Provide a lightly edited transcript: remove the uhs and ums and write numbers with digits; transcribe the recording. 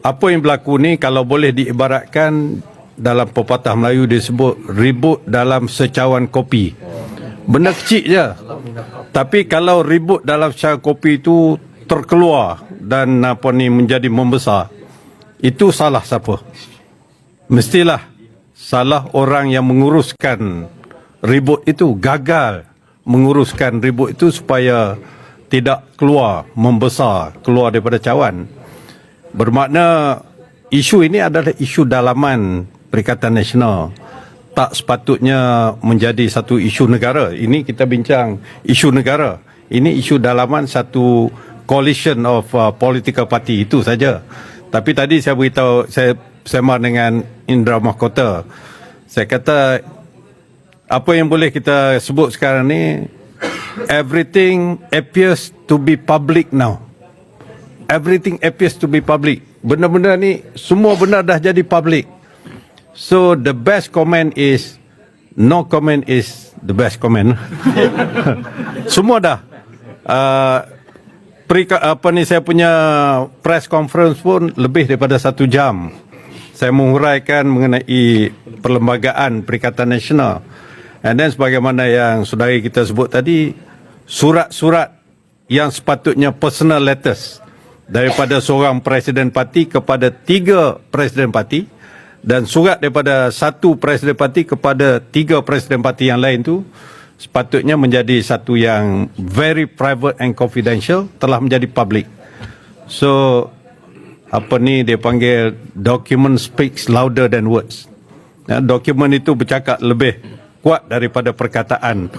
apa yang berlaku ni kalau boleh diibaratkan dalam pepatah Melayu disebut ribut dalam secawan kopi. Benda kecil je. Tapi kalau ribut dalam secawan kopi itu terkeluar dan menjadi membesar, itu salah siapa? Mestilah salah orang yang menguruskan ribut itu, gagal menguruskan ribut itu supaya tidak keluar, membesar, keluar daripada cawan. Bermakna isu ini adalah isu dalaman Perikatan Nasional. Tak sepatutnya menjadi satu isu negara. Ini kita bincang isu negara. Ini isu dalaman satu coalition of political party, itu saja. Tapi tadi saya beritahu, saya bersama dengan Indra Mahkota. Saya kata apa yang boleh kita sebut sekarang ni, everything appears to be public now. Everything appears to be public. Benda-benda ni, semua benda dah jadi public. So the best comment is, no comment is the best comment. Semua dah. Saya punya press conference pun lebih daripada 1 jam. Saya menguraikan mengenai perlembagaan Perikatan Nasional. And then sebagaimana yang saudara kita sebut tadi, surat-surat yang sepatutnya personal letters daripada seorang presiden parti kepada 3 presiden parti, dan surat daripada 1 presiden parti kepada 3 presiden parti yang lain tu sepatutnya menjadi satu yang very private and confidential, telah menjadi public. So dia panggil document speaks louder than words. Dokumen itu bercakap lebih kuat daripada perkataan.